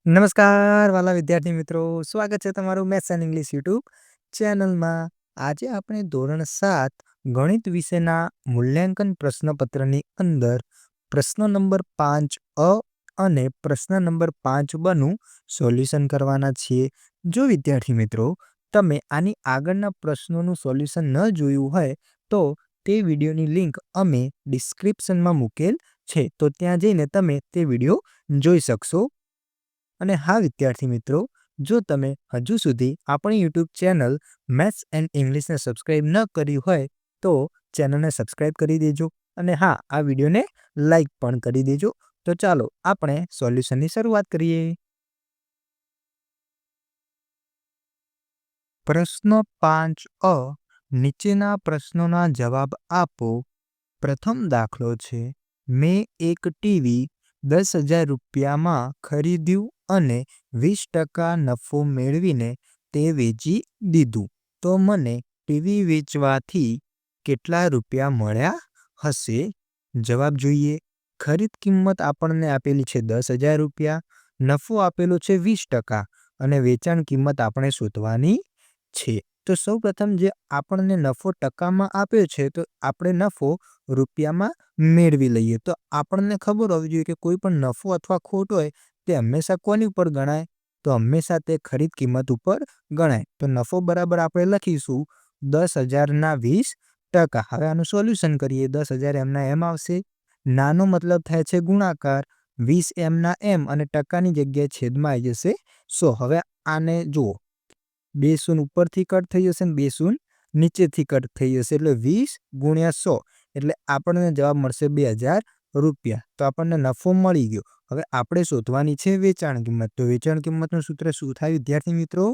નમસ્કાર વાલા વિદ્યાર્થી મિત્રો, સ્વાગત છે તમારું મેથ્સ એન્ડ ઇંગ્લિશ યુટ્યુબ ચેનલમાં. આજે આપણે ધોરણ 7 ગણિત વિષયના મૂલ્યાંકન પ્રશ્નપત્રની અંદર પ્રશ્ન નંબર 5 અ અને પ્રશ્ન નંબર 5 બ નું સોલ્યુશન કરવાના છીએ. જો વિદ્યાર્થી મિત્રો તમે આની આગળના પ્રશ્નોનું સોલ્યુશન ન જોયું હોય તો તે વિડીયોની લિંક અમે ડિસ્ક્રિપ્શનમાં મૂકેલ છે, તો ત્યાં જઈને તમે તે વિડીયો જોઈ શકશો. અને હા વિદ્યાર્થી મિત્રો, જો તમે હજુ સુધી આપણી યુટ્યુબ ચેનલ મેથ્સ એન્ડ ઇંગ્લિશને સબસ્ક્રાઇબ ન કરી હોય તો ચેનલને સબસ્ક્રાઇબ કરી દેજો અને હા, આ વિડીયોને લાઈક પણ કરી દેજો. તો ચાલો આપણે સોલ્યુશનની શરૂઆત કરીએ. પ્રશ્ન 5 અ, નીચેના પ્રશ્નોના જવાબ આપો. પ્રથમ દાખલો છે, મેં એક ટીવી 10,000 રૂપિયામાં ખરીદ્યું અને 20% નફો મેળવીને તે વેચી દીધું, તો મને ટીવી વેચવાથી કેટલા રૂપિયા મળ્યા હશે? જવાબ જોઈએ. ખરીદ કિંમત આપણને આપેલી છે 10,000 રૂપિયા, નફો આપેલો છે 20% અને વેચાણ કિંમત આપણે શોધવાની છે. તો સૌપ્રથમ જે આપણને નફો ટકામાં આપ્યો છે તો આપણે નફો રૂપિયામાં મેળવી લઈએ. તો આપણને ખબર હોવી જોઈએ કે કોઈ પણ નફો અથવા ખોટ હોય તે હંમેશા કોની ઉપર ગણાય? તો હંમેશા તે ખરીદ કિંમત ઉપર ગણાય. તો નફો બરાબર આપણે લખીશું 10,000 ના 20%. હવે આનું સોલ્યુશન કરીએ. 10,000 એમના એમ આવશે, નાનો મતલબ થાય છે ગુણાકાર, 20 એમના એમ અને ટકાની જગ્યાએ છેદમાં આવી જશે 100. હવે આને જુઓ, 2 શૂન્ય ઉપરથી કટ થઈ જશે અને 2 શૂન્ય નીચેથી કટ થઈ જશે, એટલે 20 ગુણ્યા 100 એટલે આપણને જવાબ મળશે 2,000 રૂપિયા. તો આપણને નફો મળી ગયો. હવે આપણે શોધવાની છે વેચાણ કિંમત. તો વેચાણ કિંમતનું સૂત્ર શું થાય વિદ્યાર્થી મિત્રો?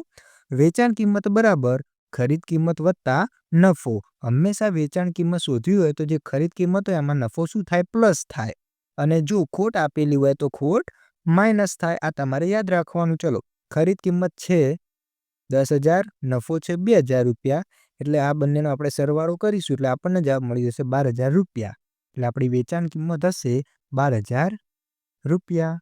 વેચાણ કિંમત બરાબર ખરીદ કિંમત વત્તા નફો. હંમેશા વેચાણ કિંમત શોધવી હોય તો જે ખરીદ કિંમત હોય એમાં નફો શું થાય? પ્લસ થાય. અને જો ખોટ આપેલી હોય તો ખોટ માઇનસ થાય. આ તમારે યાદ રાખવાનું. ચલો, ખરીદ કિંમત છે 10,000, નફો છે 2,000 રૂપિયા, એટલે આ બંનેનો આપણે સરવાળો કરીશું એટલે આપણને જવાબ મળી જશે 12,000 રૂપિયા. એટલે આપણી વેચાણ કિંમત હશે 12,000 રૂપિયા.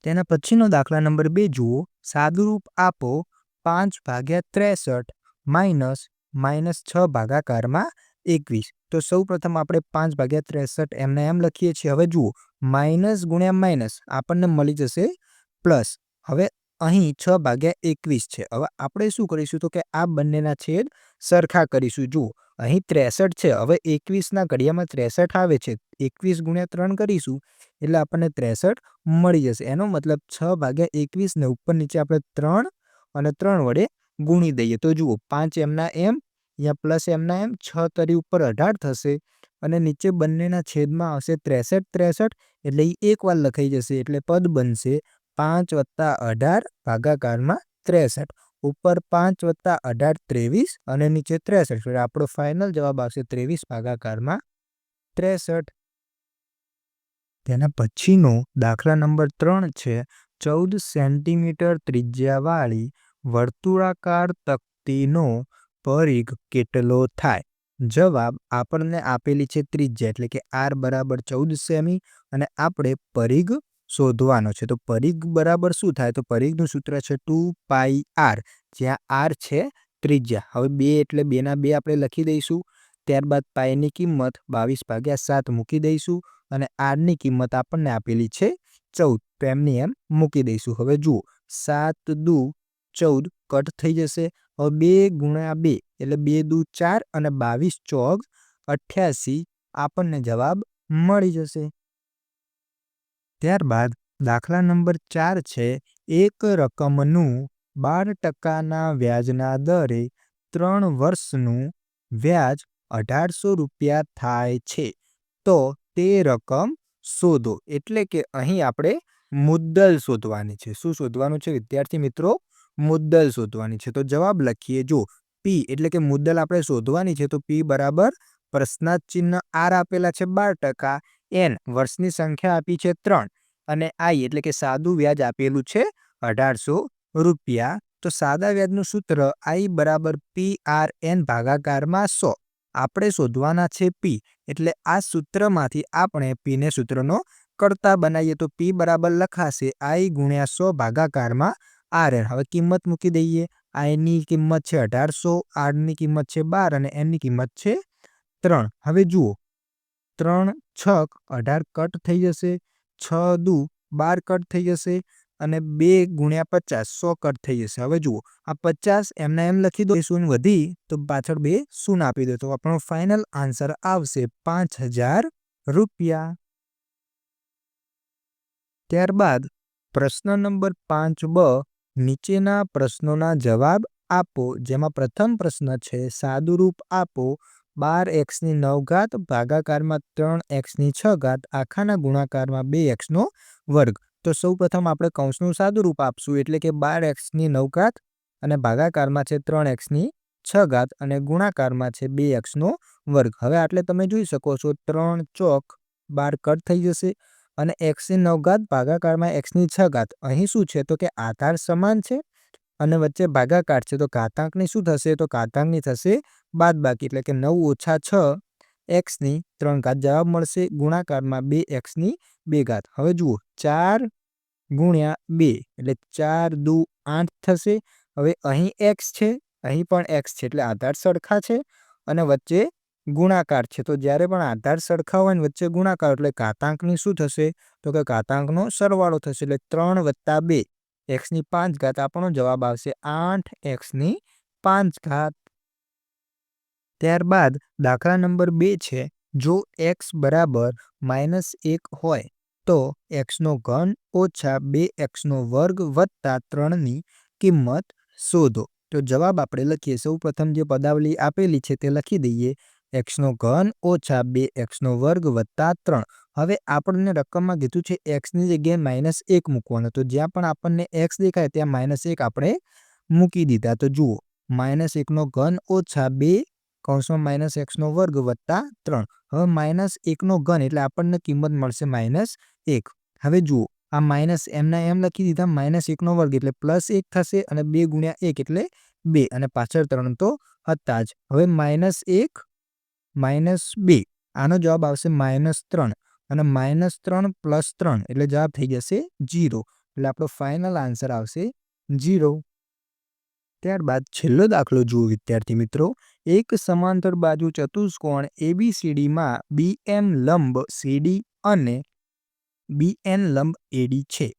તેના પછીનો દાખલા નંબર 2 જુઓ. સાદુરૂપ આપો. 5/63 માઇનસ 6 ભાગાકારમાં 21. તો સૌ પ્રથમ આપણે 5/63 એમને એમ લખીએ છીએ. હવે જુઓ, માઇનસ ગુણ્યા માઇનસ આપણને મળી જશે પ્લસ. હવે અહીં 6/21 છે. હવે આપણે શું કરીશું તો કે આ બંનેના છેદ સરખા કરીશું. જુઓ, અહીં 63 છે, હવે 21ના ઘડિયામાં 63 આવે છે, 21 ગુણ્યા 3 કરીશું એટલે આપણને 63 મળી જશે. એનો મતલબ 6/21 ને ઉપર નીચે આપણે 3 અને 3 વડે ગુણી દઈએ. તો જુઓ, 5 એમના એમ, અહીંયા પ્લસ એમના એમ, 6 તરી ઉપર 18 થશે અને નીચે બંનેના છેદમાં આવશે 63 એટલે એ એક વાર લખાઈ જશે એટલે પદ બનશે 5 + 18 ભાગાકારમાં 63. ઉપર 5 + 18 23 અને નીચે 63 એટલે આપણો ફાઇનલ જવાબ આવશે 23/63. તેના પછીનો દાખલા નંબર 3 છે, 14 સેન્ટીમીટર ત્રિજ્યાવાળી વર્તુળાકાર તક્તીનો પરિઘ કેટલો થાય? જવાબ આપણને આપેલી છે ત્રિજ્યા એટલે કે r બરાબર 14 સેમી અને આપણે પરિઘ શોધવાનો છે. તો પરિઘ બરાબર શું થાય? તો પરિઘનું સૂત્ર છે 2πr, જ્યાં r છે ત્રિજ્યા. હવે 2 એટલે 2ના 2 આપણે લખી દઈશું. ત્યારબાદ પાઈની કિંમત 22/7 મૂકી દઈશું અને આરની કિંમત આપણને આપેલી છે 14, તો એમની એમ મૂકી દઈશું. હવે જુઓ, 7 દુ 14 કટ થઈ જશે. હવે 2 ગુણ્યા 2 એટલે 2 દુ 4 અને 22 ચોક 88 આપણને જવાબ મળી જશે. ત્યારબાદ દાખલા નંબર 4 છે, એક રકમનું 12%ના વ્યાજના દરે 3 વર્ષનું વ્યાજ 1,800 રૂપિયા થાય છે, તો તે રકમ શોધો. એટલે કે અહીં આપણે મુદ્દલ શોધવાની છે. શું શોધવાનું છે વિદ્યાર્થી મિત્રો? મુદ્દલ શોધવાની છે. તો જવાબ લખીએ. જો પી એટલે કે મુદ્દલ આપણે શોધવાની છે, તો પી બરાબર પ્રશ્નાર્થ ચિહ્ન આર આપેલા છે 12%, એન વર્ષની સંખ્યા આપી છે 3 અને આઈ એટલે કે સાદું વ્યાજ આપેલું છે 1,800 રૂપિયા. તો સાદા વ્યાજનું સૂત્ર આઈ બરાબર PRN ભાગાકારમાં 100. આપણે શોધવાના છે પી, એટલે આ સૂત્રમાંથી આપણે પીને સૂત્રનો કરતા બનાવીએ તો P બરાબર લખાશે I ગુણ્યા 100 ભાગાકારમાં RN. હવે કિંમત મૂકી દઈએ. I ની કિંમત છે 1800, R ની કિંમત છે 12 અને N ની કિંમત છે 3. હવે જુઓ 3 6 18 કટ થઈ જશે, 6 દુ 12 કટ થઈ જશે અને 2 ગુણ્યા 50 100 કટ થઈ જશે. હવે જુઓ આ 50 એમના એમ લખી દો, શૂન્ય વધી તો પાછળ 2 શૂન્ય આપી દો તો આપણો ફાઇનલ આન્સર આવશે 5000 રૂપિયા. ત્યારબાદ પ્રશ્ન નંબર 5બ, નીચેના પ્રશ્નોના જવાબ આપો. જેમાં પ્રથમ પ્રશ્ન છે સાદુરૂપ આપો 12x9 ભાગાકારમાં 3x6 આખાના ગુણાકારમાં 2x વર્ગ. તો સૌ પ્રથમ આપણે કૌંસનું સાદુરૂપ આપશું એટલે કે 12x9 અને ભાગાકારમાં છે 3x6 અને ગુણાકારમાં છે 2x વર્ગ. હવે આટલે તમે જોઈ શકો છો 3 ચોક 12 કટ થઈ જશે અને x9 ભાગાકારમાં x6. અહીં શું છે તો કે આધાર સમાન છે અને વચ્ચે ભાગાકાર છે તો ઘાતાંકની શું થશે તો ઘાતાંકની થશે બાદબાકી એટલે કે 9 ઓછા 6 x3 જવાબ મળશે ગુણાકારમાં 2x2. હવે જુઓ 4 ગુણ્યા 2 એટલે 4 દુ 8 થશે. હવે અહીં x છે, અહીં પણ x છે એટલે આધાર સરખા છે અને વચ્ચે ગુણાકાર છે. તો જ્યારે પણ આધાર સરખા હોય ને વચ્ચે ગુણાકાર એટલે ઘાતાંકની શું થશે તો કે ઘાતાંકનો સરવાળો થશે એટલે 3 + 2 x5 આપણો જવાબ આવશે 8x5. ત્યારબાદ દાખલા નંબર 2 છે જો x બરાબર -1 હોય તો x3 ઓછા 2x² વત્તા 3ની કિંમત શોધો. તો જવાબ આપણે લખીએ. સૌ પ્રથમ જે પદાવલી આપેલી છે તે લખી દઈએ. x3 ઓછા 2x² વત્તા 3. હવે આપણને રકમમાં કીધું છે x ની જગ્યાએ -1 મૂકવાનું, તો જ્યાં પણ આપણને x દેખાય ત્યાં -1 આપણે મૂકી દીધા. તો જુઓ -1³ ઓછા 2 કૌંસમાં -x² વત્તા 3. હવે -1³ એટલે આપણને કિંમત મળશે -1. હવે જુઓ આ માઇનસ એમના એમ લખી દીધા, -1² એટલે +1 થશે અને 2 ગુણ્યા 1 એટલે 2 અને પાછળ 3 તો હતા જ. હવે -1 -2 આનો જવાબ આવશે -3 અને -3 + 3 એટલે જવાબ થઈ જશે 0 એટલે આપણો ફાઇનલ આન્સર આવશે 0. ત્યારબાદ છેલ્લો દાખલો જુઓ વિદ્યાર્થી મિત્રો. એક સમાંતર બાજુ ચતુષ્કોણ ABCDમાં BM લંબ CD અને BN લંબ AD છે.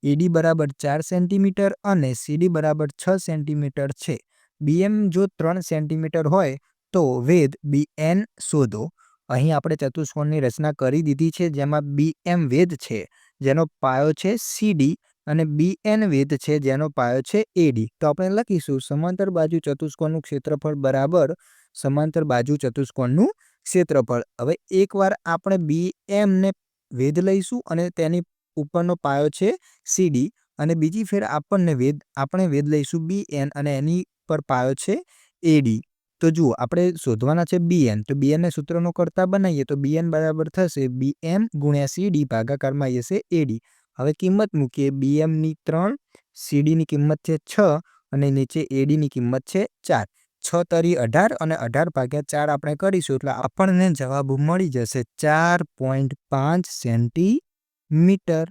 AD બરાબર 4 સેન્ટીમીટર અને CD બરાબર 6 સેન્ટીમીટર છે. BM જો 3 સેન્ટીમીટર હોય તો વેધ BN શોધો. અહીં આપણે ચતુષ્કોણની રચના કરી દીધી છે જેમાં BM વેધ છે જેનો પાયો છે CD અને BN વેધ છે જેનો પાયો છે AD. તો આપણે લખીશું સમાંતર બાજુ ચતુષ્કોણનું ક્ષેત્રફળ બરાબર સમાંતર બાજુ ચતુષ્કોણનું ક્ષેત્રફળ. હવે એકવાર આપણે BM ને વેધ લઈશું અને તેની ઉપરનો પાયો છે CD અને બીજી ફેર આપણે વેધ લઈશું BN અને એની પર પાયો છે AD. તો જુઓ આપણે શોધવાના છે BN, તો BN ને સૂત્રનો કરતા બનાવીએ તો BN બરાબર થશે BM ગુણ્યા CD ભાગાકારમાં આવશે AD. હવે કિંમત મૂકીએ. BM ની 3, CD ની કિંમત છે 6 અને નીચે AD ની કિંમત છે 4. 6 તરી 18 અને 18 ભાગ્યા 4 આપણે કરીશું એટલે આપણને જવાબ મળી જશે 4.5 સેન્ટીમીટર.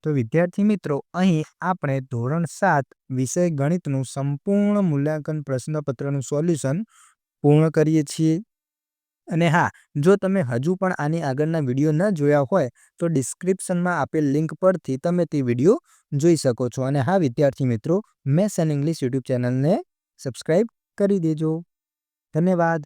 તો વિદ્યાર્થી મિત્રો અહીં આપણે ધોરણ 7 વિષય ગણિતનું સંપૂર્ણ મૂલ્યાંકન પ્રશ્નપત્રનું સોલ્યુશન પૂર્ણ કરીએ છીએ. અને હા, જો તમે હજુ પણ આની આગળના વિડીયો ન જોયા હોય તો ડિસ્ક્રિપ્શનમાં આપેલ લિંક પરથી તમે તે વિડીયો જોઈ શકો છો. અને હા વિદ્યાર્થી મિત્રો, મેથ્સ એન્ડ ઇંગ્લિશ યુટ્યુબ ચેનલને સબસ્ક્રાઈબ કરી દેજો. ધન્યવાદ.